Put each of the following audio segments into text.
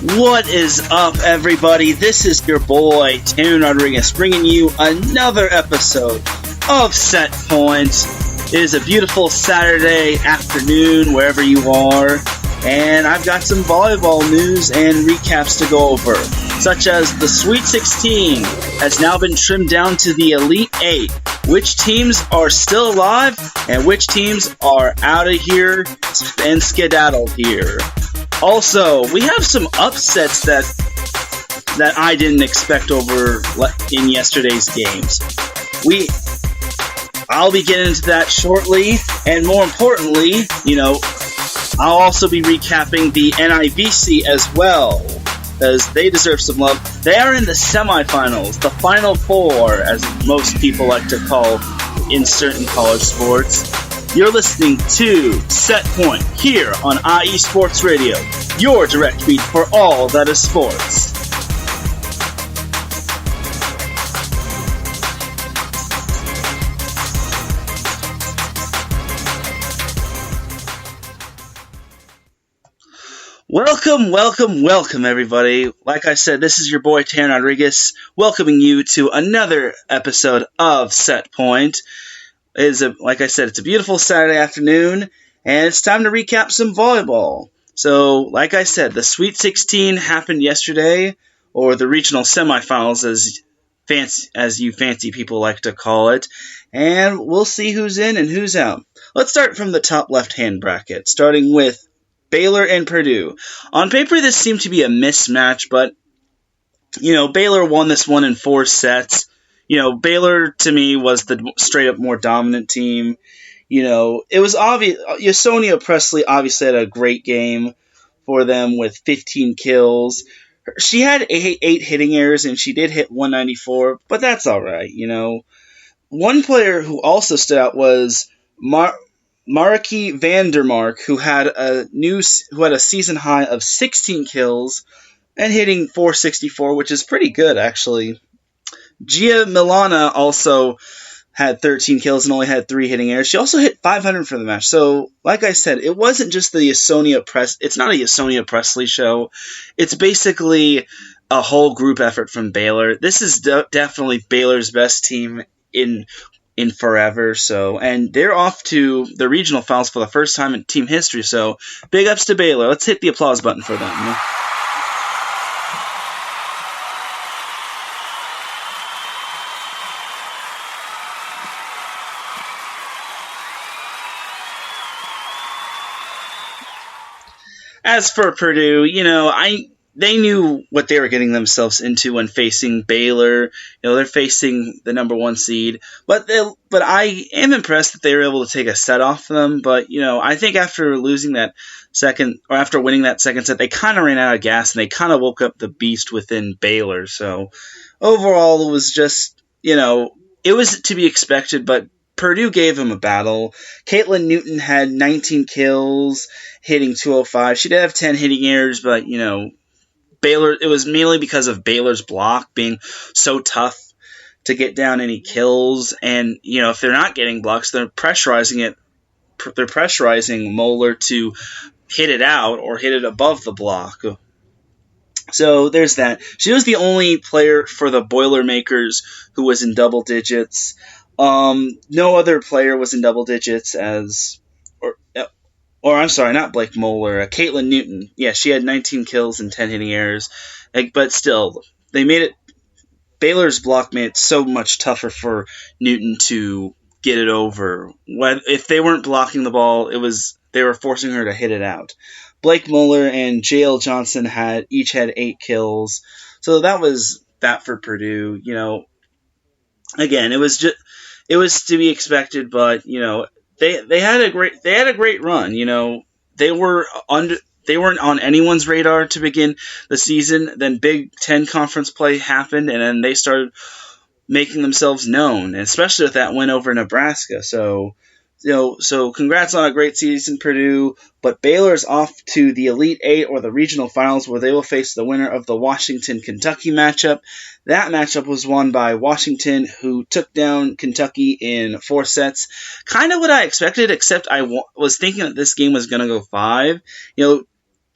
What is up, everybody? This is your boy, Teran Rodriguez, bringing you another episode of Set Point. It is a beautiful Saturday afternoon, wherever you are, and I've got some volleyball news and recaps to go over, such as the Sweet 16 has now been trimmed down to the Elite 8. Which teams are still alive, and which teams are out of here and skedaddled here. Also, we have some upsets that I didn't expect over in yesterday's games. I'll be getting into that shortly, and more importantly, I'll also be recapping the NIVC as well, because they deserve some love. They are in the semifinals, the Final Four, as most people like to call in certain college sports. You're listening to Set Point here on IE Sports Radio, your direct feed for all that is sports. Welcome, everybody. Like I said, this is your boy, Teran Rodriguez, welcoming you to another episode of Set Point. Like I said, it's a beautiful Saturday afternoon, and it's time to recap some volleyball. So, like I said, the Sweet 16 happened yesterday, or the regional semifinals, as you fancy people like to call it, and we'll see who's in and who's out. Let's start from the top left-hand bracket, starting with Baylor and Purdue. On paper, this seemed to be a mismatch, but, Baylor won this one in 4 sets. Baylor, to me, was the straight-up more dominant team. It was obvious. Yasonia Presley obviously had a great game for them with 15 kills. She had 8 hitting errors, and she did hit 194, but that's all right, One player who also stood out was Mariki Vandermark, who had a season high of 16 kills and hitting 464, which is pretty good, actually. Gia Milana also had 13 kills and only had 3 hitting errors. She also hit 500 for the match. So, like I said, it wasn't just it's not a Yasonia Presley show. It's basically a whole group effort from Baylor. This is definitely Baylor's best team in forever. So, and they're off to the regional finals for the first time in team history. So, big ups to Baylor. Let's hit the applause button for them. As for Purdue, they knew what they were getting themselves into when facing Baylor. They're facing the number 1 seed, but I am impressed that they were able to take a set off them. But I think after winning that second set, they kind of ran out of gas and they kind of woke up the beast within Baylor. So overall, it was just it was to be expected, but Purdue gave him a battle. Caitlin Newton had 19 kills, hitting 205. She did have 10 hitting errors, but, Baylor, it was mainly because of Baylor's block being so tough to get down any kills. And, if they're not getting blocks, they're pressurizing Moeller to hit it out or hit it above the block. So there's that. She was the only player for the Boilermakers who was in double digits. No other player was in double digits or I'm sorry, not Blake Moeller, Caitlin Newton. Yeah, she had 19 kills and 10 hitting errors. But still, Baylor's block made it so much tougher for Newton to get it over. If they weren't blocking the ball, they were forcing her to hit it out. Blake Moeller and J.L. Johnson each had 8 kills. So that was that for Purdue. Again, it was to be expected, but they had a great run. They weren't on anyone's radar to begin the season. Then Big Ten conference play happened, and then they started making themselves known, especially with that win over Nebraska. So congrats on a great season, Purdue. But Baylor's off to the Elite 8 or the regional finals, where they will face the winner of the Washington-Kentucky matchup. That matchup was won by Washington, who took down Kentucky in 4 sets. Kind of what I expected, except I was thinking that this game was going to go 5.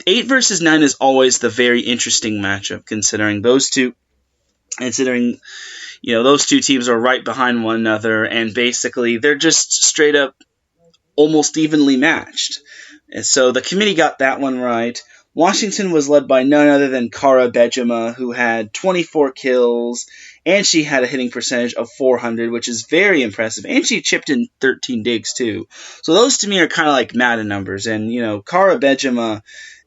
8 versus 9 is always the very interesting matchup, considering those two teams are right behind one another, and basically they're just straight up almost evenly matched. And so the committee got that one right. Washington was led by none other than Kara Bejema, who had 24 kills, and she had a hitting percentage of 400, which is very impressive. And she chipped in 13 digs, too. So those, to me, are kind of like Madden numbers. And, Kara Bejema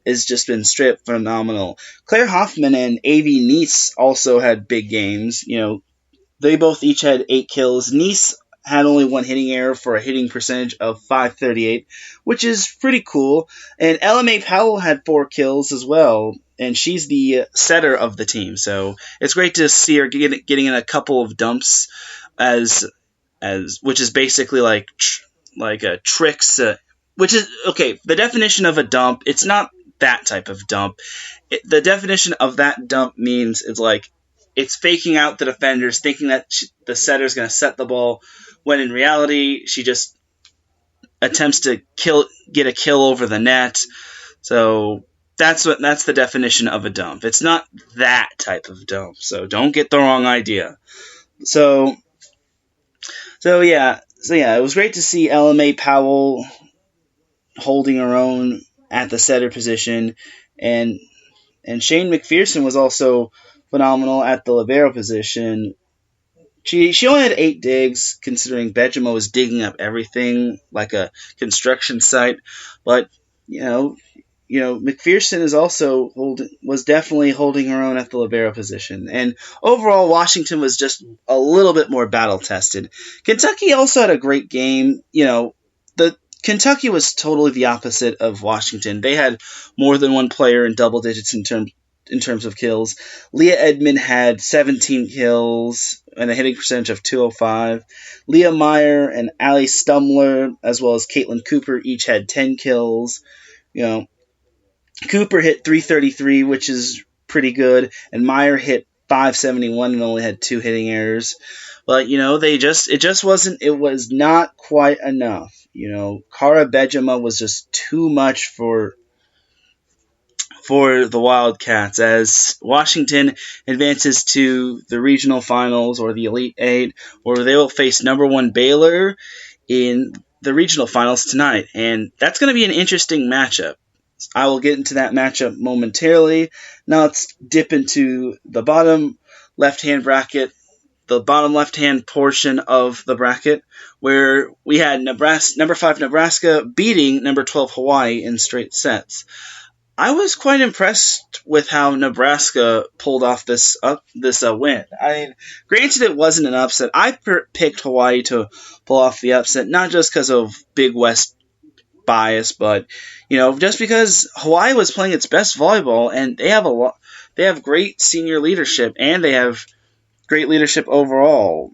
has just been straight up phenomenal. Claire Hoffman and A.V. Nice also had big games. They both each had 8 kills. Nice had only one hitting error for a hitting percentage of 538, which is pretty cool. And LMA Powell had 4 kills as well, and she's the setter of the team. So it's great to see her getting in a couple of dumps, as which is basically like a tricks. Which is okay. The definition of a dump, it's not that type of dump. The definition of that dump means it's faking out the defenders, thinking that the setter's going to set the ball, when in reality, she just attempts to get a kill over the net. So that's the definition of a dump. It's not that type of dump, so don't get the wrong idea. So yeah, it was great to see LMA Powell holding her own at the setter position, and Shane McPherson was also phenomenal at the libero position. She only had 8 digs, considering Bejema was digging up everything like a construction site. But McPherson was definitely holding her own at the libero position. And overall, Washington was just a little bit more battle tested. Kentucky also had a great game. Kentucky was totally the opposite of Washington. They had more than one player in double digits in terms of kills. Leah Edmond had 17 kills and a hitting percentage of 205. Leah Meyer and Allie Stumler, as well as Caitlin Cooper, each had 10 kills. Cooper hit 333, which is pretty good, and Meyer hit 571 and only had 2 hitting errors. But it was not quite enough. Kara Bejema was just too much for the Wildcats, as Washington advances to the regional finals, or the Elite Eight, where they will face number 1 Baylor in the regional finals tonight. And that's going to be an interesting matchup. I will get into that matchup momentarily. Now let's dip into the bottom left-hand bracket, the bottom left-hand portion of the bracket, where we had number 5 Nebraska beating number 12 Hawaii in straight sets. I was quite impressed with how Nebraska pulled off this win. I mean, granted, it wasn't an upset. I picked Hawaii to pull off the upset, not just because of Big West bias, but just because Hawaii was playing its best volleyball, and they have great senior leadership, and they have great leadership overall.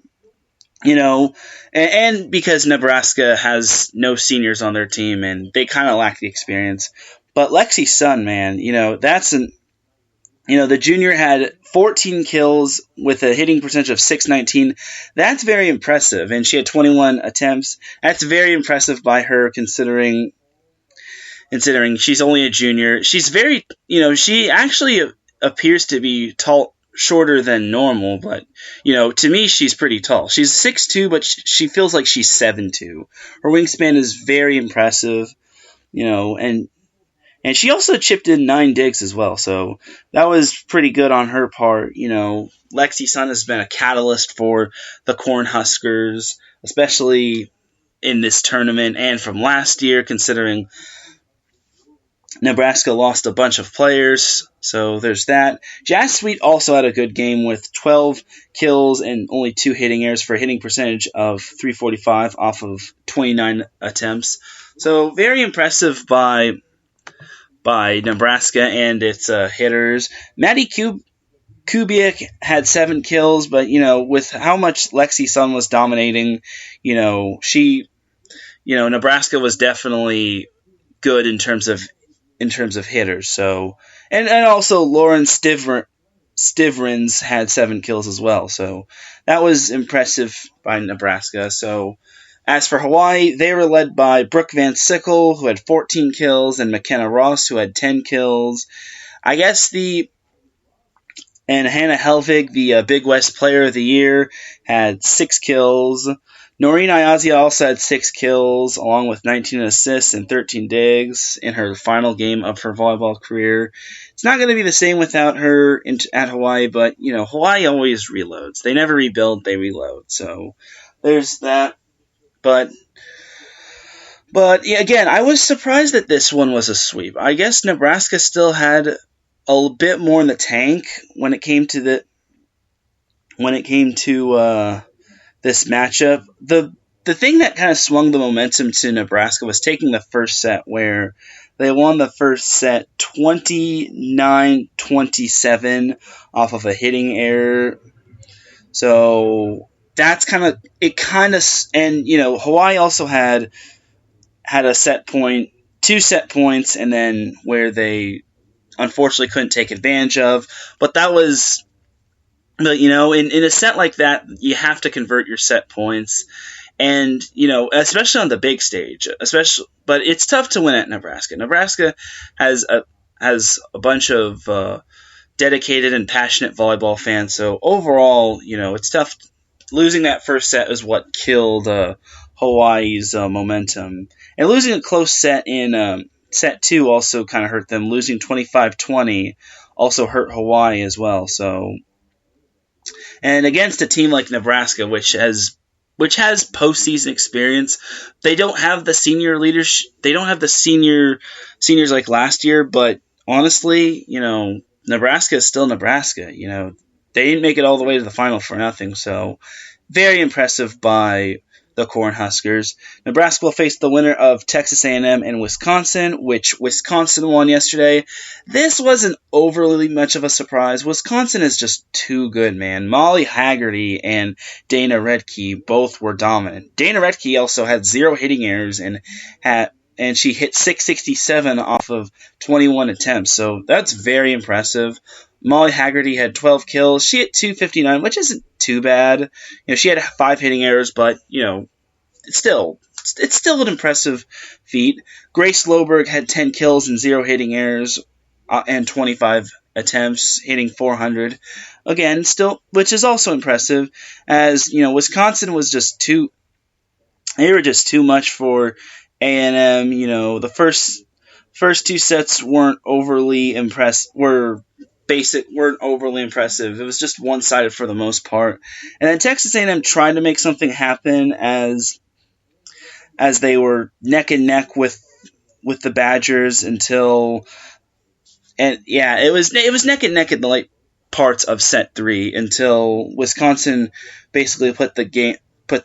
And because Nebraska has no seniors on their team, and they kind of lack the experience. But Lexi Sun, man, the junior had 14 kills with a hitting percentage of 619. That's very impressive, and she had 21 attempts. That's very impressive by her, considering she's only a junior. She's very, she actually appears to be shorter than normal, but, to me, she's pretty tall. She's 6'2", but she feels like she's 7'2". Her wingspan is very impressive, and she also chipped in 9 digs as well, so that was pretty good on her part. Lexi Sun has been a catalyst for the Cornhuskers, especially in this tournament and from last year, considering Nebraska lost a bunch of players, so there's that. Jazz Sweet also had a good game with 12 kills and only 2 hitting errors for a hitting percentage of 345 off of 29 attempts. So very impressive by Nebraska and its hitters. Maddie Kubiak had 7 kills, but with how much Lexi Sun was dominating, Nebraska was definitely good in terms of hitters. So and also Lauren Stivrins had 7 kills as well. So that was impressive by Nebraska. So As for Hawaii, they were led by Brooke Van Sickle, who had 14 kills, and McKenna Ross, who had 10 kills. And Hannah Helvig, the Big West Player of the Year, had 6 kills. Noreen Ayazia also had 6 kills, along with 19 assists and 13 digs in her final game of her volleyball career. It's not going to be the same without her at Hawaii, but, Hawaii always reloads. They never rebuild, they reload. So there's that. But yeah, again, I was surprised that this one was a sweep. I guess Nebraska still had a bit more in the tank when it came to this matchup. The thing that kind of swung the momentum to Nebraska was taking the first set, where they won the first set 29-27 off of a hitting error. So that's and Hawaii also had a set point, 2 set points, and then where they unfortunately couldn't take advantage of. But that was, in a set like that, you have to convert your set points. And, especially on the big stage, but it's tough to win at Nebraska. Nebraska has a bunch of dedicated and passionate volleyball fans. So overall, it's tough. Losing that first set is what killed Hawaii's momentum. And losing a close set in set 2 also kind of hurt them. Losing 25-20 also hurt Hawaii as well. So, and against a team like Nebraska, which has postseason experience, they don't have the senior leadership. They don't have the seniors like last year. But honestly, Nebraska is still Nebraska. They didn't make it all the way to the final for nothing. So, very impressive by the Cornhuskers. Nebraska will face the winner of Texas A&M and Wisconsin, which Wisconsin won yesterday. This wasn't overly much of a surprise. Wisconsin is just too good, man. Molly Haggerty and Dana Redke both were dominant. Dana Redke also had 0 hitting errors and she hit 667 off of 21 attempts. So that's very impressive. Molly Haggerty had 12 kills. She hit 259, which isn't too bad. She had 5 hitting errors, but, it's still an impressive feat. Grace Loberg had 10 kills and 0 hitting errors and 25 attempts, hitting 400. Again, which is also impressive, as, Wisconsin was they were just too much for A&M. The first 2 sets weren't overly impressive. Weren't overly impressive. It was just one-sided for the most part. And then Texas A&M tried to make something happen as they were neck and neck with the Badgers it was neck and neck in the late parts of set 3 until Wisconsin basically put the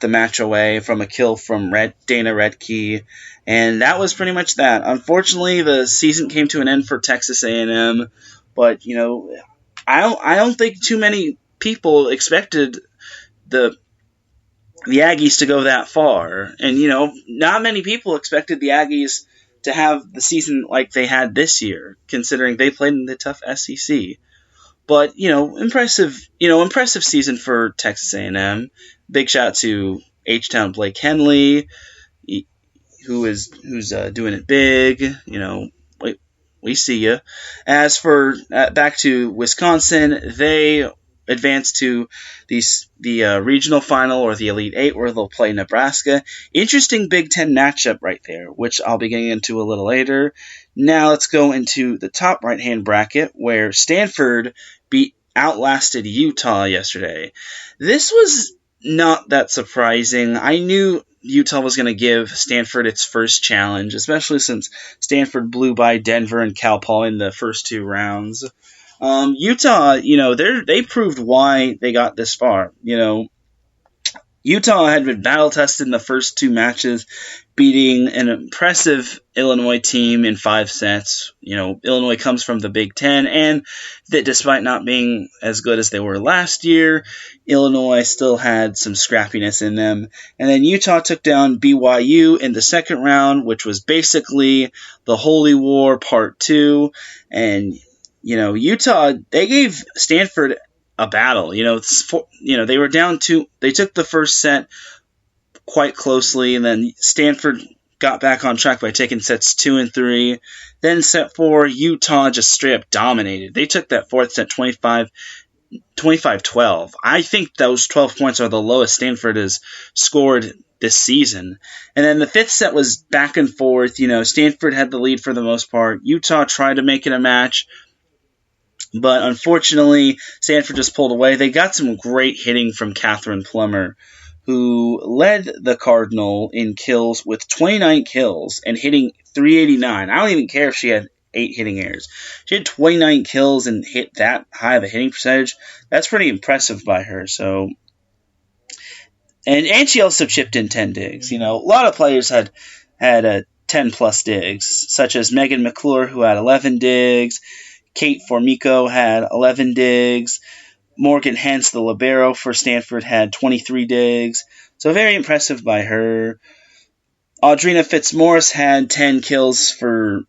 match away from a kill from Dana Redke, and that was pretty much that. Unfortunately, the season came to an end for Texas A&M. But, I don't think too many people expected the Aggies to go that far. And, not many people expected the Aggies to have the season like they had this year, considering they played in the tough SEC. But, impressive season for Texas A&M. Big shout out to H-Town Blake Henley, who's doing it big, we see you. As for back to Wisconsin, they advanced to the regional final or the Elite Eight, where they'll play Nebraska. Interesting Big Ten matchup right there, which I'll be getting into a little later. Now let's go into the top right-hand bracket, where Stanford outlasted Utah yesterday. This was not that surprising. I knew Utah was going to give Stanford its first challenge, especially since Stanford blew by Denver and Cal Poly in the first 2 rounds. Utah, they proved why they got this far. Utah had been battle-tested in the first 2 matches, beating an impressive Illinois team in 5 sets. Illinois comes from the Big Ten, and that despite not being as good as they were last year, Illinois still had some scrappiness in them. And then Utah took down BYU in the second round, which was basically the Holy War Part 2. And, Utah, they gave Stanford a battle. They were down 2. They took the first set quite closely, and then Stanford got back on track by taking sets 2 and 3. Then set 4, Utah just straight up dominated. They took that fourth set 25-12. I think those 12 points are the lowest Stanford has scored this season. And then the fifth set was back and forth. Stanford had the lead for the most part. Utah tried to make it a match, but unfortunately, Stanford just pulled away. They got some great hitting from Catherine Plummer, who led the Cardinal in kills with 29 kills and hitting 389. I don't even care if she had 8 hitting errors. She had 29 kills and hit that high of a hitting percentage. That's pretty impressive by her. So, and she also chipped in 10 digs. A lot of players had 10 plus digs, such as Megan McClure, who had 11 digs. Kate Formico had 11 digs. Morgan Hens, the libero for Stanford, had 23 digs. So very impressive by her. Audrina Fitzmaurice had 10 kills for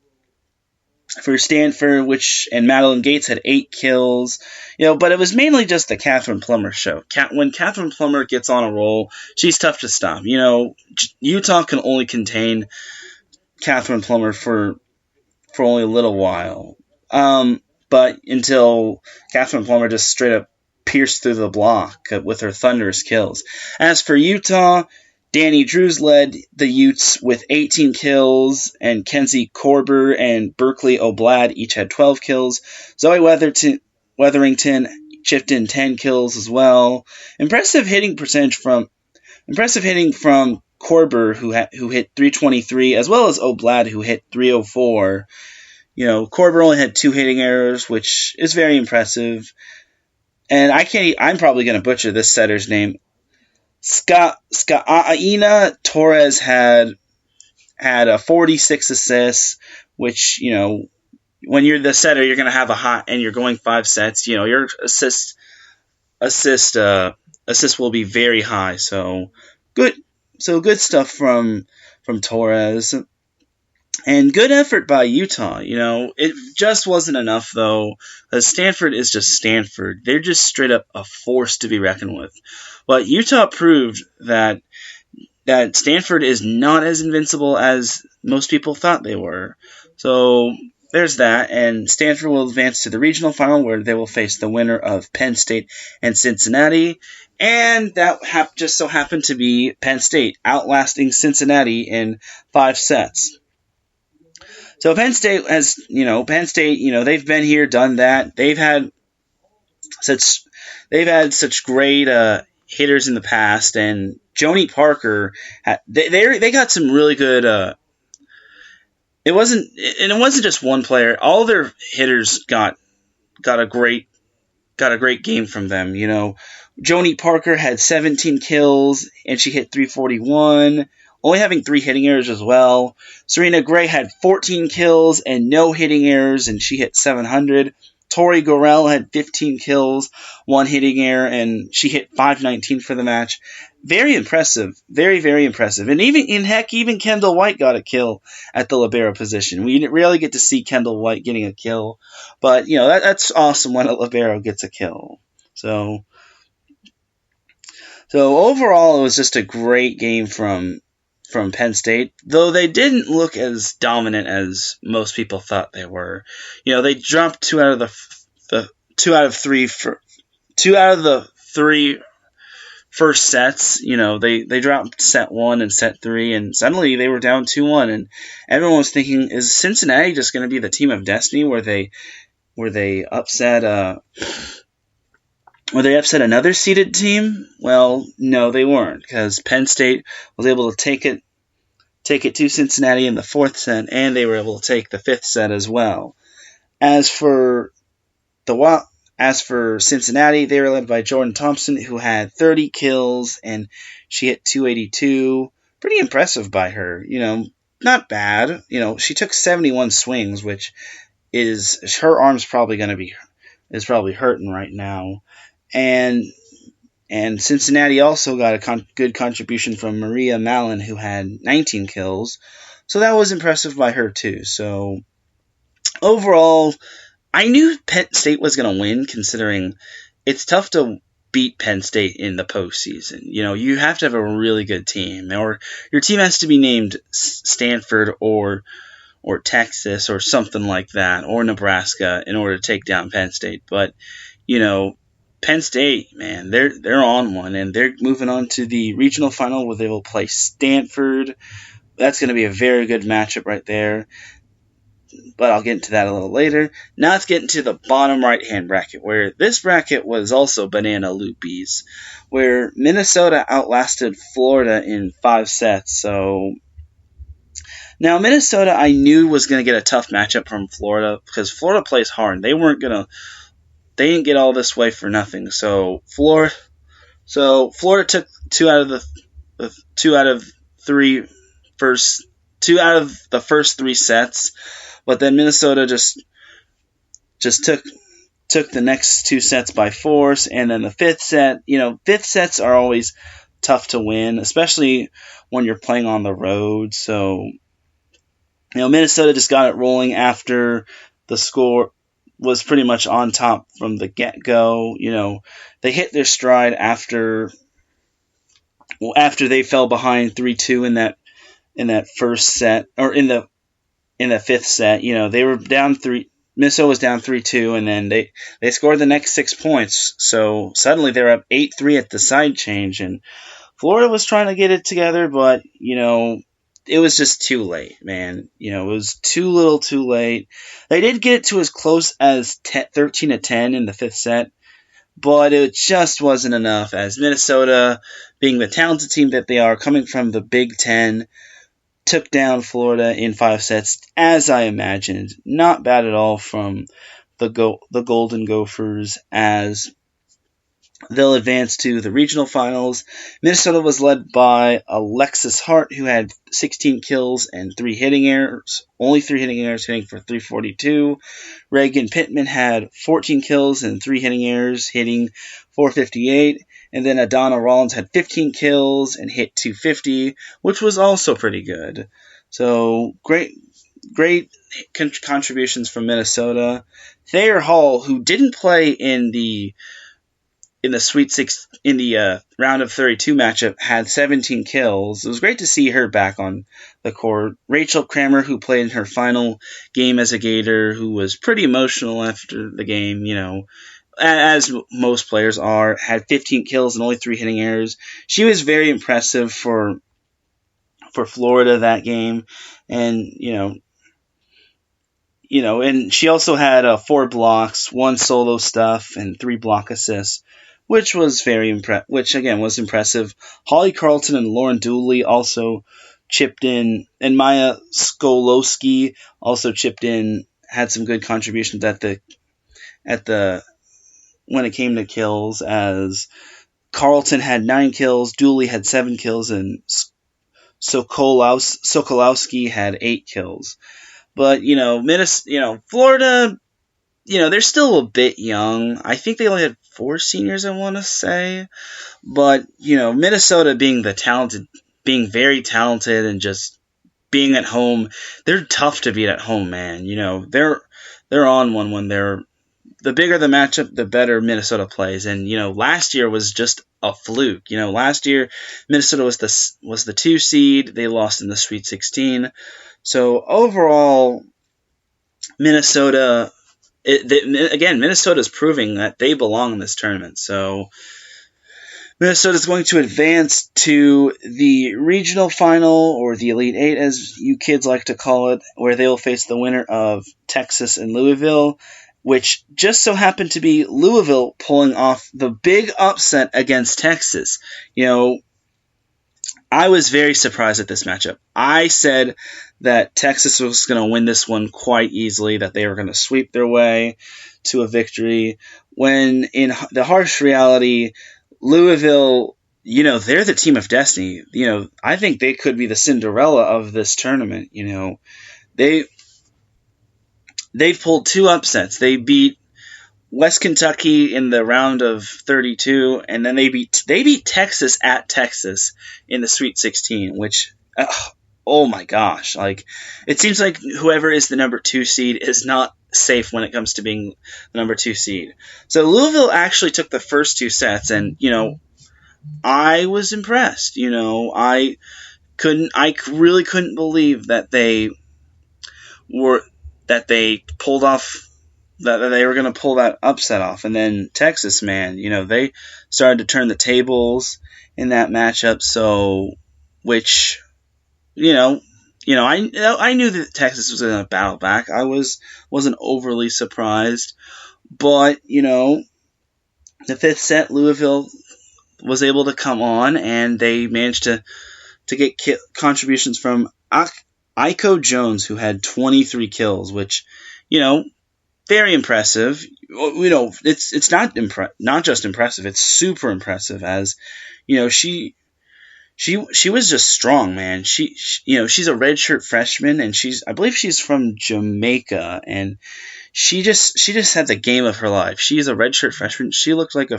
Stanford, and Madeline Gates had 8 kills. But it was mainly just the Catherine Plummer show. When Catherine Plummer gets on a roll, she's tough to stop. Utah can only contain Catherine Plummer for only a little while. But until Catherine Plummer just straight up pierced through the block with her thunderous kills. As for Utah, Danny Drews led the Utes with 18 kills, and Kenzie Korber and Berkeley Oblad each had 12 kills. Zoe Wetherington chipped in 10 kills as well. Impressive hitting from Korber, who hit 323, as well as Oblad, who hit 304. Korber only had 2 hitting errors, which is very impressive. And I'm probably going to butcher this setter's name. Skaaina Torres had 46 assists, which, when you're the setter, you're going to have a hot, and you're going 5 sets. Your assist will be very high. So good stuff from Torres. And good effort by Utah. It just wasn't enough, though, because Stanford is just Stanford. They're just straight up a force to be reckoned with. But Utah proved that Stanford is not as invincible as most people thought they were. So there's that, and Stanford will advance to the regional final, where they will face the winner of Penn State and Cincinnati. And that just so happened to be Penn State, outlasting Cincinnati in 5 sets. So Penn State, they've been here, done that. They've had such great hitters in the past, and Joni Parker, they got some really good. It wasn't just one player. All their hitters got a great game from them. Joni Parker had 17 kills and she hit 341. Only having 3 hitting errors as well. Serena Gray had 14 kills and no hitting errors, and she hit 700. Tori Gorell had 15 kills, 1 hitting error, and she hit 519 for the match. Very impressive. Very, very impressive. And even Kendall White got a kill at the libero position. We rarely get to see Kendall White getting a kill, but that's awesome when a libero gets a kill. So overall, it was just a great game from Penn State, though they didn't look as dominant as most people thought they were. They dropped 2 out of the 3 first sets. They dropped set 1 and set 3, and suddenly they were down 2-1, and everyone was thinking, is Cincinnati just going to be the team of destiny where they upset another seeded team? Well, no, they weren't, because Penn State was able to take it to Cincinnati in the 4th set, and they were able to take the 5th set as well. As for Cincinnati, they were led by Jordan Thompson, who had 30 kills, and she hit 282. Pretty impressive by her. Not bad. She took 71 swings, which is her arm's probably hurting right now. And Cincinnati also got a good contribution from Maria Mallon, who had 19 kills. So that was impressive by her, too. So overall, I knew Penn State was going to win, considering it's tough to beat Penn State in the postseason. You have to have a really good team, or your team has to be named Stanford or Texas or something like that, or Nebraska, in order to take down Penn State. But Penn State, man, they're on one, and they're moving on to the regional final where they will play Stanford. That's going to be a very good matchup right there. But I'll get into that a little later. Now let's get into the bottom right-hand bracket, where this bracket was also banana loopies, where Minnesota outlasted Florida in 5 sets. So now Minnesota, I knew was going to get a tough matchup from Florida, because Florida plays hard. They didn't get all this way for nothing. So Florida took two out of the first 3 sets. But then Minnesota just took the next 2 sets by force, and then the 5th set. 5th sets are always tough to win, especially when you're playing on the road. So, Minnesota just got it rolling after the score was pretty much on top from the get-go. They hit their stride after they fell behind 3-2 in that first set, or in the 5th set. They were down 3. Minnesota was down 3-2, and then they scored the next 6 points. So suddenly they're up 8-3 at the side change, and Florida was trying to get it together, but it was just too late, man. It was too little, too late. They did get it to as close as 13-10 in the 5th set, but it just wasn't enough, as Minnesota, being the talented team that they are, coming from the Big Ten, took down Florida in 5 sets, as I imagined. Not bad at all from the Golden Gophers, as they'll advance to the regional finals. Minnesota was led by Alexis Hart, who had 16 kills and 3 hitting errors. Only 3 hitting errors, hitting for .342. Reagan Pittman had 14 kills and 3 hitting errors, hitting .458. And then Adana Rollins had 15 kills and hit .250, which was also pretty good. So great contributions from Minnesota. Thayer Hall, who didn't play in the round of 32 matchup, had 17 kills. It was great to see her back on the court. Rachel Kramer, who played in her final game as a Gator, who was pretty emotional after the game, as most players are, had 15 kills and only 3 hitting errors. She was very impressive for Florida that game, and and she also had 4 blocks, 1 solo stuff, and 3 block assists, which was was impressive. Holly Carlton and Lauren Dooley also chipped in, and Maya Skolowski also chipped in, had some good contributions at the when it came to kills, as Carlton had 9 kills, Dooley had 7 kills, and Sokolowski had 8 kills. But, Florida, they're still a bit young. I think they only had 4 seniors, I want to say. But, Minnesota being very talented and just being at home, they're tough to beat at home, man. They're on one when the bigger the matchup, the better Minnesota plays. And, last year was just a fluke. Last year, Minnesota was the 2 seed. They lost in the Sweet 16. So, overall, Minnesota is proving that they belong in this tournament. So, Minnesota is going to advance to the regional final, or the Elite Eight, as you kids like to call it, where they will face the winner of Texas and Louisville, which just so happened to be Louisville pulling off the big upset against Texas. I was very surprised at this matchup. I said that Texas was going to win this one quite easily, that they were going to sweep their way to a victory, when in the harsh reality, Louisville, they're the team of destiny. I think they could be the Cinderella of this tournament. They've pulled 2 upsets. They beat West Kentucky in the round of 32, and then they beat Texas at Texas in the Sweet 16, which oh my gosh, like it seems like whoever is the number 2 seed is not safe when it comes to being the number 2 seed. So Louisville actually took the first 2 sets, and I was impressed. I really couldn't believe that they pulled off that they were going to pull that upset off. And then Texas, man, they started to turn the tables in that matchup. So, which, I knew that Texas was going to battle back. I wasn't overly surprised, but the 5th set, Louisville was able to come on, and they managed to get contributions from Iko Jones, who had 23 kills, which, very impressive. It's not just impressive; it's super impressive. As she was just strong, man. She's a redshirt freshman, and I believe she's from Jamaica, and she just had the game of her life. She's a redshirt freshman. She looked like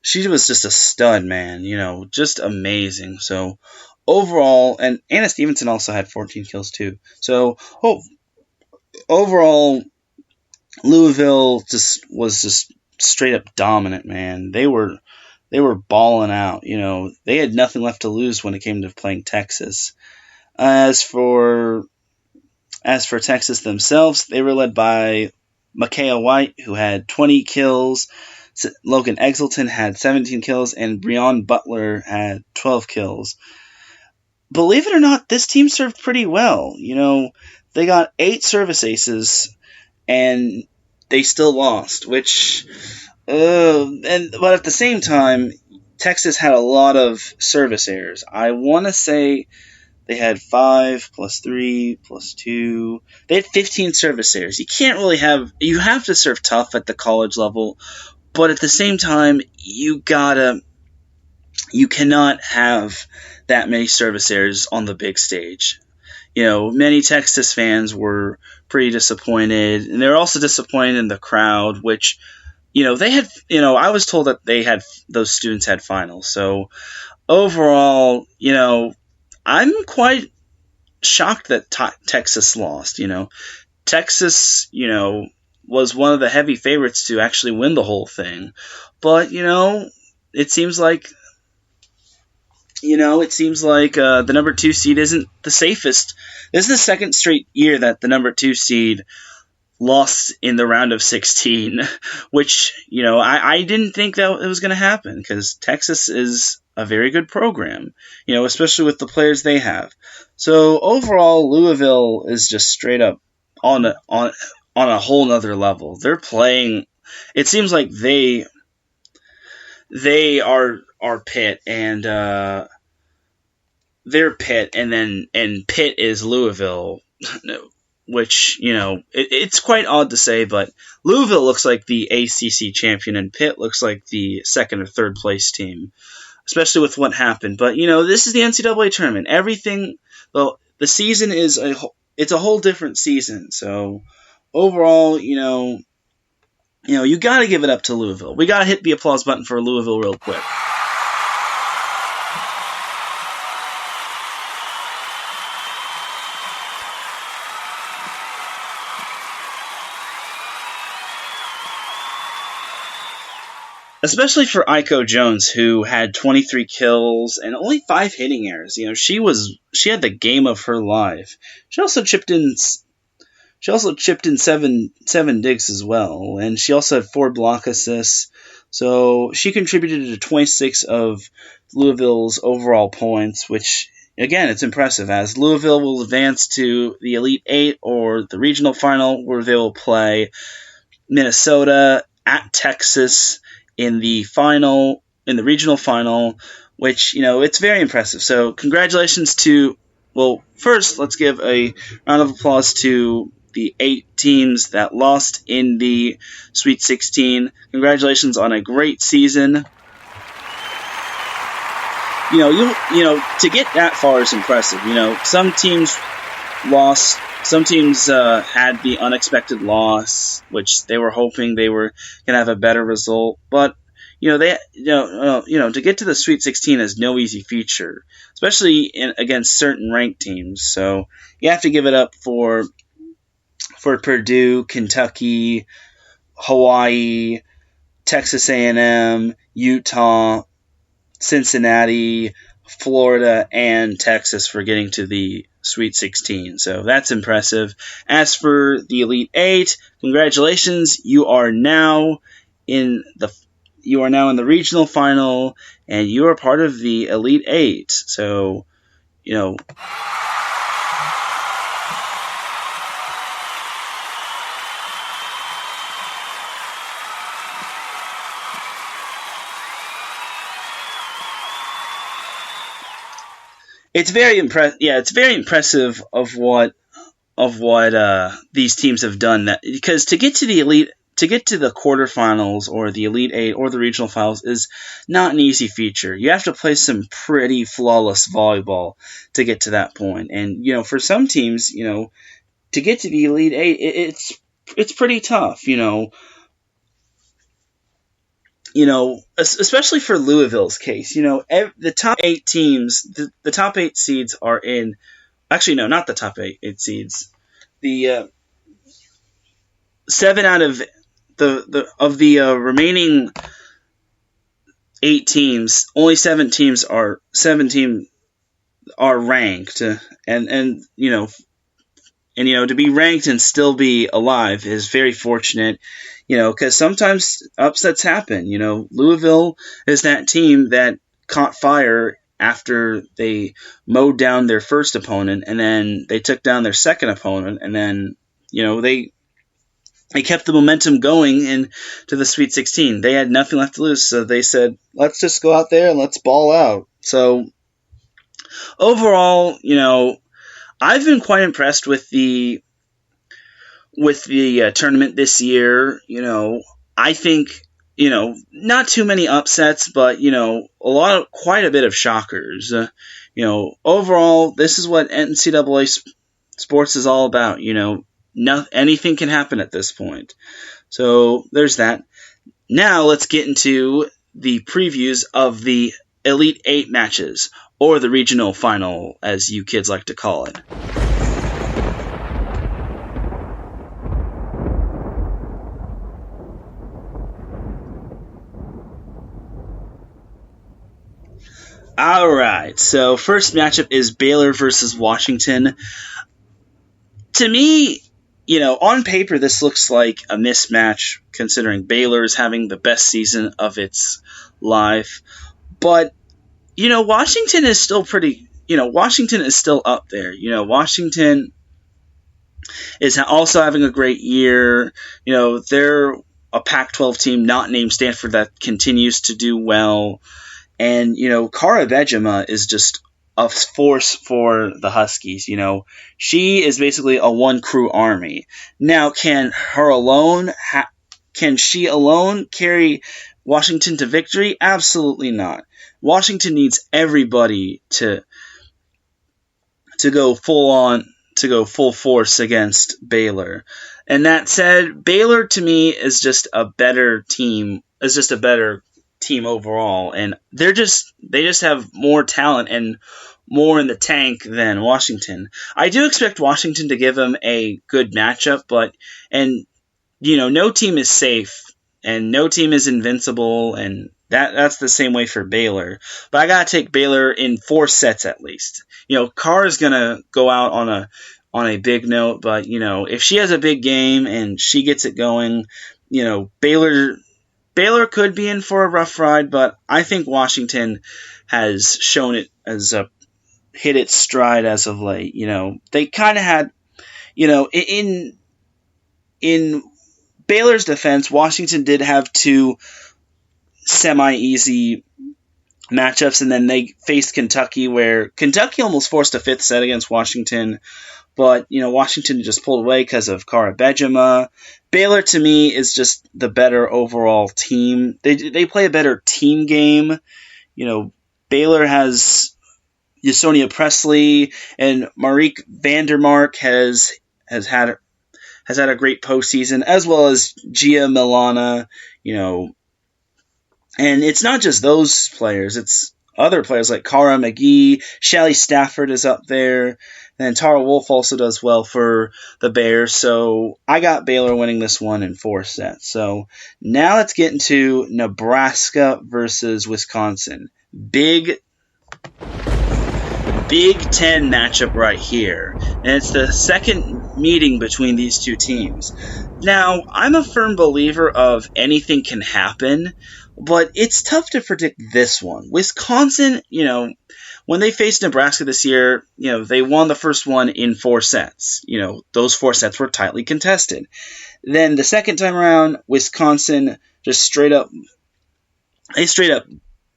she was just a stud, man. Just amazing. So overall, and Anna Stevenson also had 14 kills too. So overall, Louisville was just straight up dominant, man. They were balling out. They had nothing left to lose when it came to playing Texas. As for Texas themselves, they were led by Micaiah White, who had 20 kills. Logan Exelton had 17 kills, and Breon Butler had 12 kills. Believe it or not, this team served pretty well. They got 8 service aces, and they still lost, which... but at the same time, Texas had a lot of service errors. I want to say they had 5 plus 3 plus 2. They had 15 service errors. You can't really you have to serve tough at the college level, but at the same time, you cannot have that many service errors on the big stage. Many Texas fans were pretty disappointed, and they were also disappointed in the crowd, which, they had, I was told that those students had finals. So overall, I'm quite shocked that Texas lost. Texas, was one of the heavy favorites to actually win the whole thing. But, it seems like the number 2 seed isn't the safest. This is the second straight year that the number 2 seed lost in the round of 16, which, I didn't think that it was going to happen, because Texas is a very good program, especially with the players they have. So overall, Louisville is just straight up on a whole nother level. They're playing. It seems like they are Pitt, and they're Pitt, and Pitt is Louisville, which, it's quite odd to say, but Louisville looks like the ACC champion, and Pitt looks like the second or third place team, especially with what happened. But, this is the NCAA tournament. Everything, well, the season it's a whole different season. So overall, you got to give it up to Louisville. We got to hit the applause button for Louisville real quick. Especially for Iko Jones, who had 23 kills and only 5 hitting errors. She had the game of her life. She also chipped in 7 digs as well, and she also had 4 block assists. So she contributed to 26 of Louisville's overall points, which, again, it's impressive, as Louisville will advance to the Elite 8 or the regional final, where they will play Minnesota at Texas in the regional final, which, it's very impressive. So congratulations first, let's give a round of applause to the 8 teams that lost in the Sweet 16. Congratulations on a great season. To get that far is impressive. Some teams lost. Some teams had the unexpected loss, which they were hoping they were going to have a better result. But, to get to the Sweet 16 is no easy feature, especially against certain ranked teams. So you have to give it up for Purdue, Kentucky, Hawaii, Texas A&M, Utah, Cincinnati, Florida, and Texas for getting to the Sweet 16. So that's impressive. As for the Elite Eight, congratulations. You are now in the regional final, and you are part of the Elite Eight. So, it's very impressive. Yeah, it's very impressive of what these teams have done. That because to get to the quarterfinals or the Elite Eight or the regional finals is not an easy feature. You have to play some pretty flawless volleyball to get to that point. And for some teams, to get to the Elite Eight, it's pretty tough. Especially for Louisville's case, the top 8 teams, the top 8 seeds are in. Actually, no, not the top 8 seeds. The 7 out of the remaining 8 teams, only 7 teams are ranked, and to be ranked and still be alive is very fortunate. Because sometimes upsets happen. Louisville is that team that caught fire after they mowed down their first opponent, and then they took down their second opponent, and then they kept the momentum going into the Sweet 16. They had nothing left to lose, so they said, let's just go out there and let's ball out. So overall, I've been quite impressed with the tournament this year. I think not too many upsets, but quite a bit of shockers. Overall, this is what NCAA sports is all about. Anything can happen at this point. So there's that. Now let's get into the previews of the Elite 8 matches, or the regional final, as you kids like to call it. All right, so first matchup is Baylor versus Washington. To me, on paper, this looks like a mismatch, considering Baylor is having the best season of its life. But, Washington is still Washington is still up there. Washington is also having a great year. They're a Pac-12 team not named Stanford that continues to do well. And, Kara Bejema is just a force for the Huskies. She is basically a one-crew army. Now, can she alone carry Washington to victory? Absolutely not. Washington needs everybody to go full force against Baylor. And that said, Baylor to me is just a better team. Overall, and they just have more talent and more in the tank than Washington. I do expect Washington to give them a good matchup, but no team is safe and no team is invincible, and that's the same way for Baylor. But I gotta take Baylor in 4 sets at least. Carr is gonna go out on a big note, but if she has a big game and she gets it going, Baylor could be in for a rough ride, but I think Washington has shown it as hit its stride as of late. They kind of had, in Baylor's defense, Washington did have 2 semi-easy matchups, and then they faced Kentucky, where Kentucky almost forced a 5th set against Washington. But, Washington just pulled away because of Kara Bejema. Baylor, to me, is just the better overall team. They play a better team game. Baylor has Ysonia Presley, and Marieke Vandermark has had a great postseason, as well as Gia Milana. And it's not just those players, it's other players like Cara McGee, Shelly Stafford is up there, and Tara Wolf also does well for the Bears. So I got Baylor winning this one in 4 sets. So now let's get into Nebraska versus Wisconsin. Big Ten matchup right here. And it's the second meeting between these two teams. Now, I'm a firm believer of anything can happen, but it's tough to predict this one. Wisconsin, when they faced Nebraska this year, they won the first one in 4 sets. Those 4 sets were tightly contested. Then the second time around, Wisconsin just straight up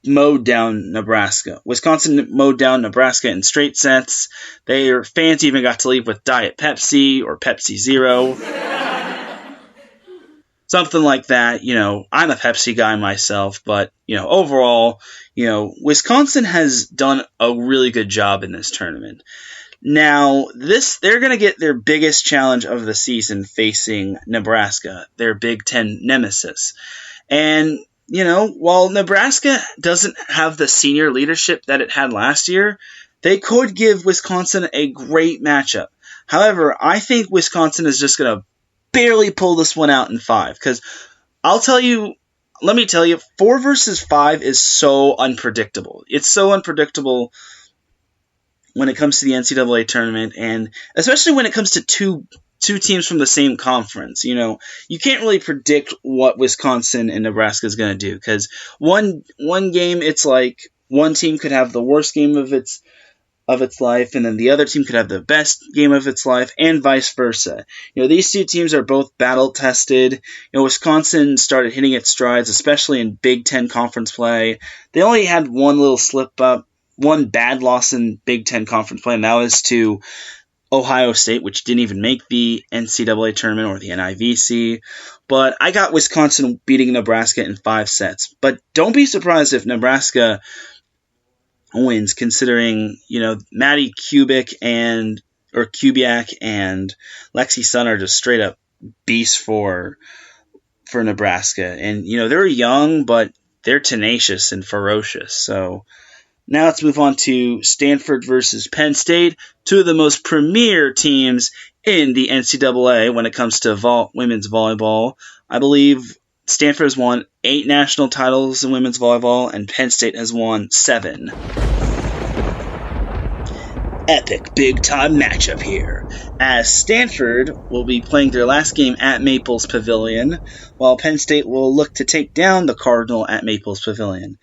mowed down Nebraska. Wisconsin mowed down Nebraska in straight sets. Their fans even got to leave with Diet Pepsi or Pepsi Zero. Something like that. I'm a Pepsi guy myself, but, overall, Wisconsin has done a really good job in this tournament. Now, they're going to get their biggest challenge of the season facing Nebraska, their Big Ten nemesis. And while Nebraska doesn't have the senior leadership that it had last year, they could give Wisconsin a great matchup. However, I think Wisconsin is just going to barely pull this one out in 5. Because let me tell you, 4 versus 5 is so unpredictable. It's so unpredictable when it comes to the NCAA tournament, and especially when it comes to two teams from the same conference. You can't really predict what Wisconsin and Nebraska is going to do, because one game it's like one team could have the worst game of its life, and then the other team could have the best game of its life, and vice versa. These two teams are both battle tested. Wisconsin started hitting its strides, especially in Big Ten conference play. They only had one little slip up, one bad loss in Big Ten conference play, and that was to Ohio State, which didn't even make the NCAA tournament or the NIVC. But I got Wisconsin beating Nebraska in 5 sets. But don't be surprised if Nebraska wins, considering, Maddie Kubiak and Lexi Sun are just straight up beasts for Nebraska. And, they're young, but they're tenacious and ferocious. So now let's move on to Stanford versus Penn State, 2 of the most premier teams in the NCAA when it comes to women's volleyball. I believe Stanford has won 8 national titles in women's volleyball, and Penn State has won 7. Epic big-time matchup here, as Stanford will be playing their last game at Maples Pavilion, while Penn State will look to take down the Cardinal at Maples Pavilion.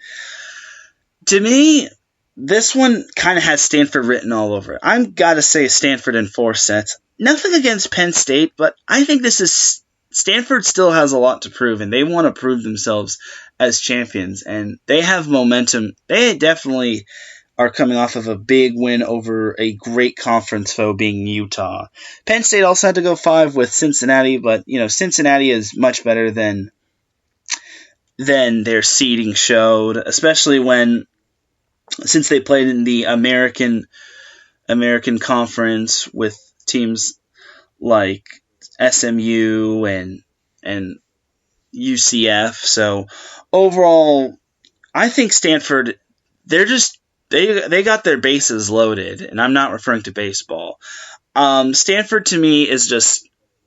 To me, this one kind of has Stanford written all over it. I've got to say Stanford in 4 sets. Nothing against Penn State, but I think Stanford still has a lot to prove, and they want to prove themselves as champions, and they have momentum. They definitely are coming off of a big win over a great conference foe being Utah. Penn State also had to go 5 with Cincinnati, but Cincinnati is much better than their seeding showed, especially since they played in the American Conference with teams like SMU and UCF. So overall, I think Stanford, they got their bases loaded, and I'm not referring to baseball. Stanford to me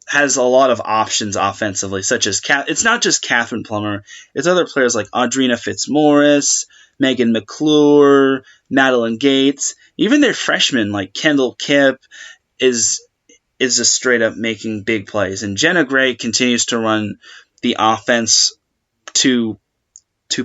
has a lot of options offensively, such as it's not just Catherine Plummer, it's other players like Audrina Fitzmaurice, Megan McClure, Madeline Gates, even their freshmen like Kendall Kipp is just straight up making big plays, and Jenna Gray continues to run the offense to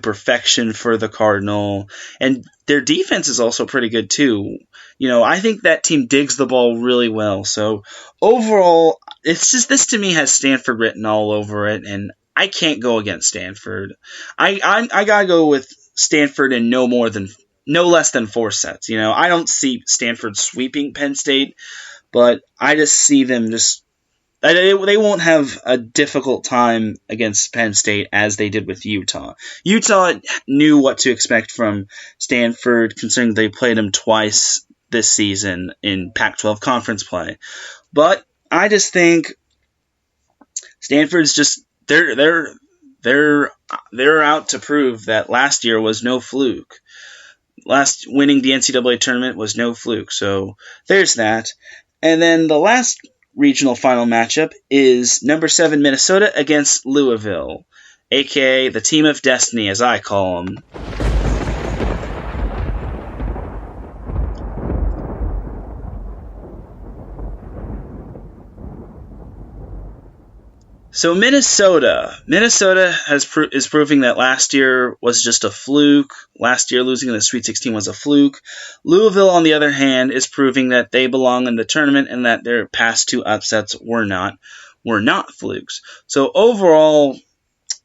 perfection for the Cardinal, and their defense is also pretty good too. I think that team digs the ball really well. So overall, this to me has Stanford written all over it, and I can't go against Stanford. I gotta go with Stanford in no less than 4 sets. I don't see Stanford sweeping Penn State, but I just see them they won't have a difficult time against Penn State as they did with Utah. Utah knew what to expect from Stanford, considering they played them twice this season in Pac-12 conference play. But I just think Stanford's they're they're out to prove that last year was no fluke. Winning the NCAA tournament was no fluke. So there's that. And then the last regional final matchup is number 7 Minnesota against Louisville, aka the Team of Destiny, as I call them. So Minnesota is proving that last year was just a fluke. Last year losing in the Sweet 16 was a fluke. Louisville, on the other hand, is proving that they belong in the tournament and that their past 2 upsets were not flukes. So overall,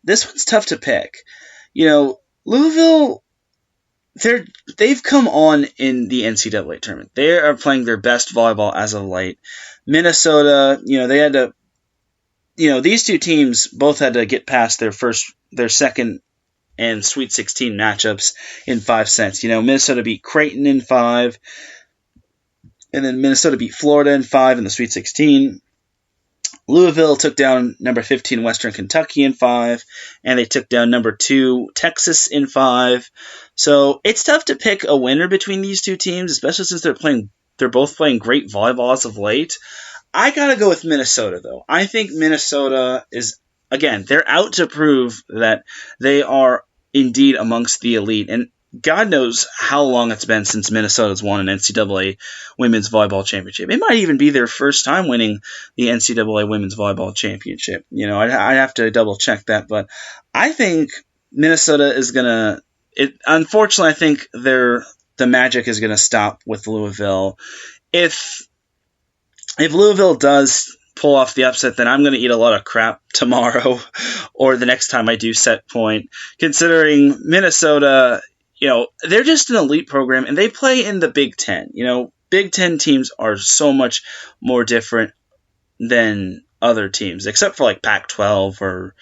this one's tough to pick. Louisville, they've come on in the NCAA tournament. They are playing their best volleyball as of late. Minnesota, they had to. These 2 teams both had to get past their second and Sweet 16 matchups in 5 sets. Minnesota beat Creighton in 5, and then Minnesota beat Florida in 5 in the Sweet 16. Louisville took down number 15 Western Kentucky in 5, and they took down number 2 Texas in 5. So it's tough to pick a winner between these 2 teams, especially since they're both playing great volleyball as of late. I gotta go with Minnesota, though. I think Minnesota is, again, they're out to prove that they are indeed amongst the elite. And God knows how long it's been since Minnesota's won an NCAA Women's Volleyball Championship. It might even be their first time winning the NCAA Women's Volleyball Championship. I'd have to double check that. But I think Minnesota is gonna. Unfortunately, I think the magic is gonna stop with Louisville. If Louisville does pull off the upset, then I'm going to eat a lot of crap tomorrow or the next time I do set point, considering Minnesota, they're just an elite program, and they play in the Big Ten. Big Ten teams are so much more different than other teams, except for like Pac-12 or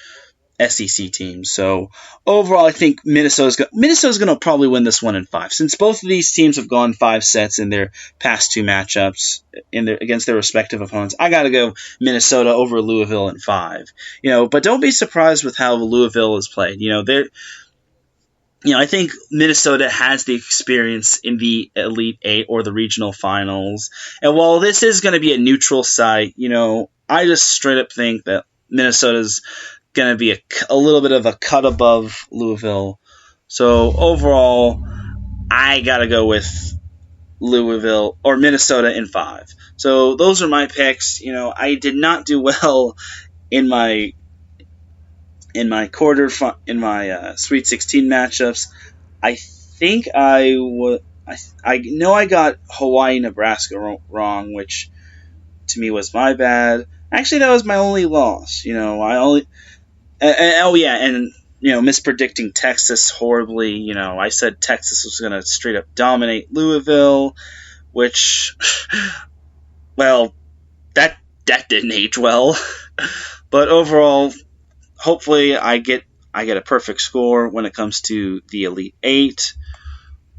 SEC teams. So overall, I think Minnesota's going to probably win this one in 5. Since both of these teams have gone 5 sets in their past 2 matchups against their respective opponents, I got to go Minnesota over Louisville in 5. But don't be surprised with how Louisville is played. I think Minnesota has the experience in the Elite 8 or the regional finals. And while this is going to be a neutral site, I just straight up think that Minnesota's going to be a little bit of a cut above Louisville. So overall, I got to go with Louisville or Minnesota in 5. So those are my picks. I did not do well in my Sweet 16 matchups. I think I know I got Hawaii, Nebraska wrong, which to me was my bad. Actually, that was my only loss. Mispredicting Texas horribly. I said Texas was going to straight up dominate Louisville, which, well, that didn't age well. But overall, hopefully I get a perfect score when it comes to the Elite 8.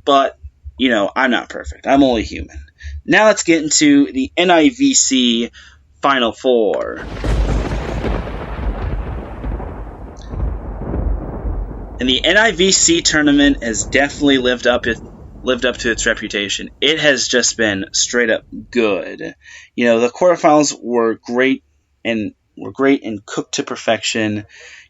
But, I'm not perfect. I'm only human. Now let's get into the NIVC Final Four. And the NIVC tournament has definitely lived up to its reputation. It has just been straight up good. The quarterfinals were great and cooked to perfection.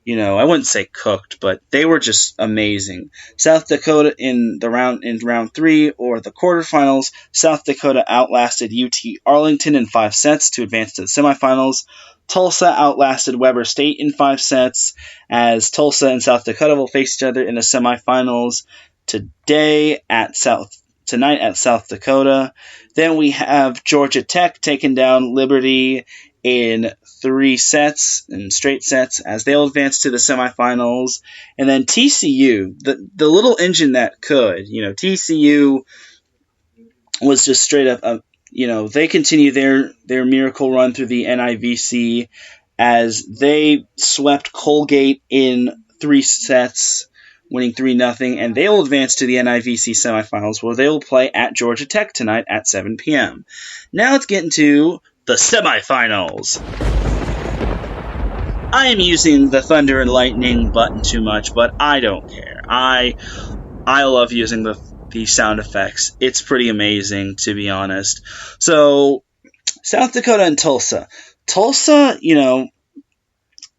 I wouldn't say cooked, but they were just amazing. South Dakota in round 3 or the quarterfinals, South Dakota outlasted UT Arlington in 5 sets to advance to the semifinals. Tulsa outlasted Weber State in 5 sets, as Tulsa and South Dakota will face each other in the semifinals tonight at South Dakota. Then we have Georgia Tech taking down Liberty in 3 sets, in straight sets, as they'll advance to the semifinals. And then TCU, the little engine that could, TCU was just straight up, they continue their miracle run through the NIVC as they swept Colgate in 3 sets, winning 3-0, and they'll advance to the NIVC semifinals, where they will play at Georgia Tech tonight at 7 p.m. Now let's get into the semifinals. I am using the thunder and lightning button too much, but I don't care. I love using the sound effects. It's pretty amazing, to be honest. So, South Dakota and Tulsa. Tulsa,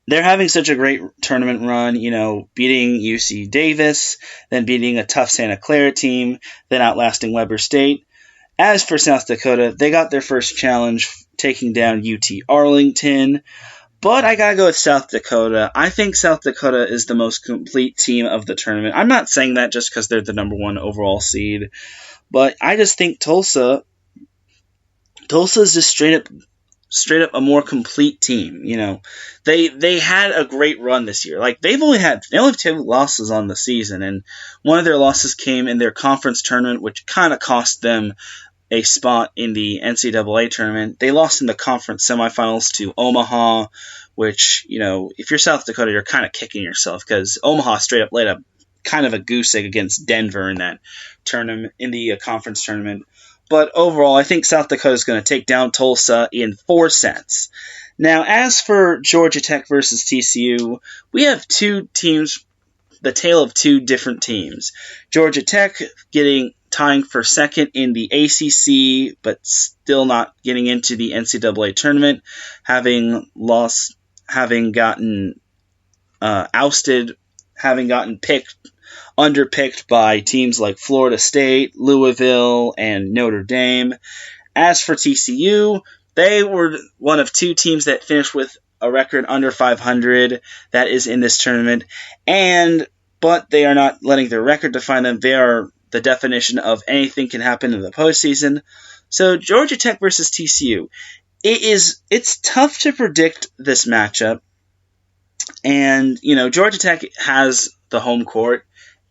they're having such a great tournament run, beating UC Davis, then beating a tough Santa Clara team, then outlasting Weber State. As for South Dakota, they got their first challenge taking down UT Arlington. But I gotta go with South Dakota. I think South Dakota is the most complete team of the tournament. I'm not saying that just because they're the number one overall seed, but I just think Tulsa is just straight up a more complete team. They had a great run this year. Like they only have 2 losses on the season, and one of their losses came in their conference tournament, which kind of cost them a spot in the NCAA tournament. They lost in the conference semifinals to Omaha, which, if you're South Dakota, you're kind of kicking yourself because Omaha straight up laid a kind of a goose egg against Denver in that tournament, in the conference tournament. But overall, I think South Dakota is going to take down Tulsa in 4 sets. Now, as for Georgia Tech versus TCU, we have 2 teams, the tale of 2 different teams. Georgia Tech tying for second in the ACC, but still not getting into the NCAA tournament, having gotten ousted, having gotten underpicked by teams like Florida State, Louisville, and Notre Dame. As for TCU, they were one of 2 teams that finished with a record under 500 that is in this tournament, but they are not letting their record define them. They are the definition of anything can happen in the postseason. So Georgia Tech versus TCU. It's tough to predict this matchup. And, Georgia Tech has the home court,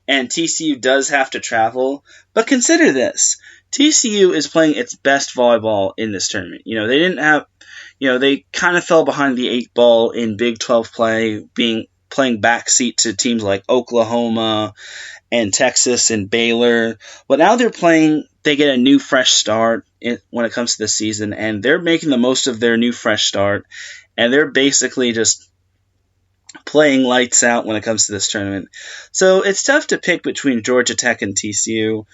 and TCU does have to travel. But consider this. TCU is playing its best volleyball in this tournament. They kind of fell behind the 8 ball in Big 12 play, playing backseat to teams like Oklahoma and Texas and Baylor. But now they get a new fresh start when it comes to the season, and they're making the most of their new fresh start, and they're basically just playing lights out when it comes to this tournament. So it's tough to pick between Georgia Tech and TCU.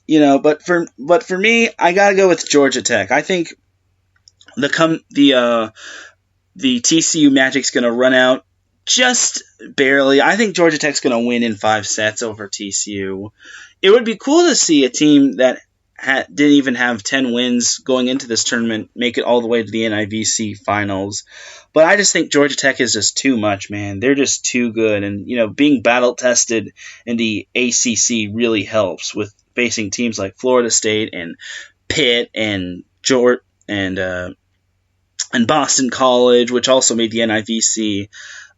But for me, I gotta go with Georgia Tech. I think the TCU Magic's gonna run out just barely. I think Georgia Tech's gonna win in 5 sets over TCU. It would be cool to see a team that didn't even have 10 wins going into this tournament make it all the way to the NIVC finals. But I just think Georgia Tech is just too much, man. They're just too good. And, being battle-tested in the ACC really helps with facing teams like Florida State and Pitt and and Boston College, which also made the NIVC,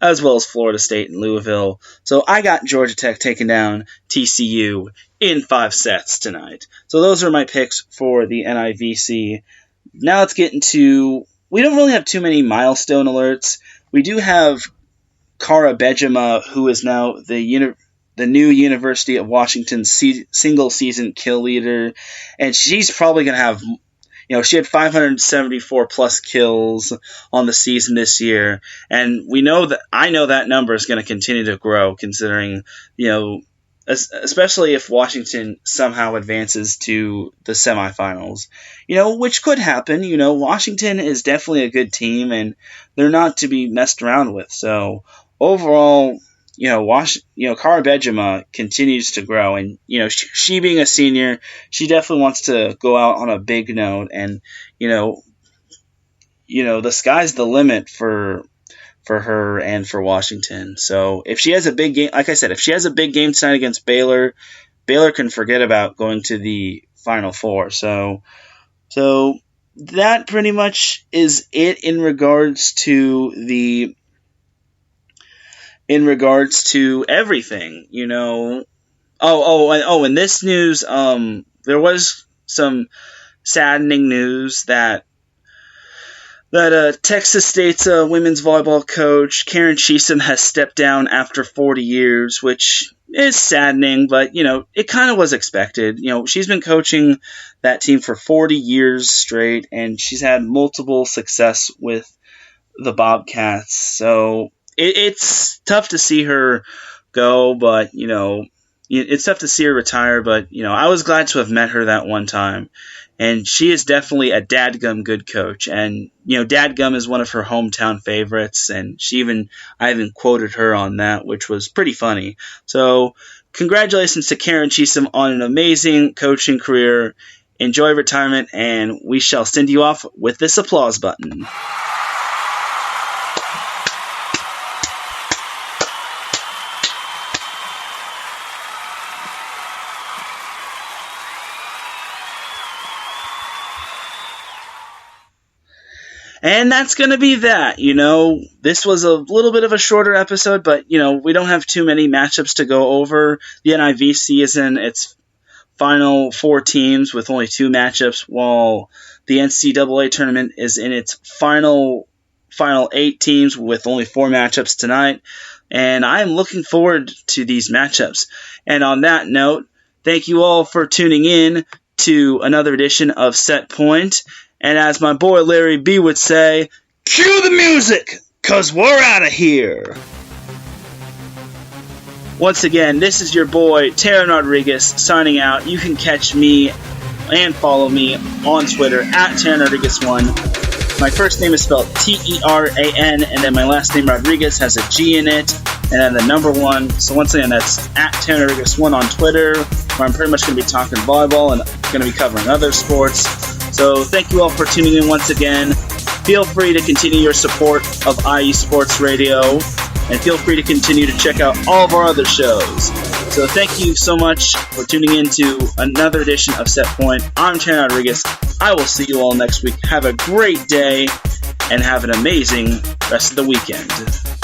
as well as Florida State and Louisville. So I got Georgia Tech taking down TCU in 5 sets tonight. So those are my picks for the NIVC. Now let's get into... We don't really have too many milestone alerts. We do have Kara Bejema, who is now the new University of Washington single-season kill leader, and she's probably going to have... she had 574 plus kills on the season this year, and I know that number is going to continue to grow, considering, especially if Washington somehow advances to the semifinals, which could happen. Washington is definitely a good team, and they're not to be messed around with. So overall, Kara Bejema continues to grow, and she being a senior, she definitely wants to go out on a big note, and the sky's the limit for her and for Washington. So if she has a big game, like I said, if she has a big game tonight against Baylor can forget about going to the Final Four. So that pretty much is it in regards to everything, in this news, there was some saddening news that Texas State's women's volleyball coach, Karen Cheesom, has stepped down after 40 years, which is saddening, but, it kind of was expected. She's been coaching that team for 40 years straight, and she's had multiple success with the Bobcats. So it's tough to see her go, but it's tough to see her retire. But I was glad to have met her that one time, and she is definitely a dadgum good coach. And dadgum is one of her hometown favorites, and I even quoted her on that, which was pretty funny. So congratulations to Karen Cheeseum on an amazing coaching career. Enjoy retirement, and we shall send you off with this applause button. And that's going to be that. This was a little bit of a shorter episode, but, we don't have too many matchups to go over. The NIVC is in its final 4 teams with only 2 matchups, while the NCAA tournament is in its final 8 teams with only 4 matchups tonight. And I am looking forward to these matchups. And on that note, thank you all for tuning in to another edition of Set Point. And as my boy Larry B would say, cue the music, 'cause we're out of here. Once again, this is your boy Teran Rodriguez signing out. You can catch me and follow me on Twitter at Teran Rodriguez1. My first name is spelled Teran, and then my last name Rodriguez has a G in it, and then the number 1. So once again, that's at Teran Rodriguez1 on Twitter, where I'm pretty much going to be talking volleyball and going to be covering other sports. So thank you all for tuning in once again. Feel free to continue your support of IE Sports Radio, and feel free to continue to check out all of our other shows. So thank you so much for tuning in to another edition of Set Point. I'm Teran Rodriguez. I will see you all next week. Have a great day, and have an amazing rest of the weekend.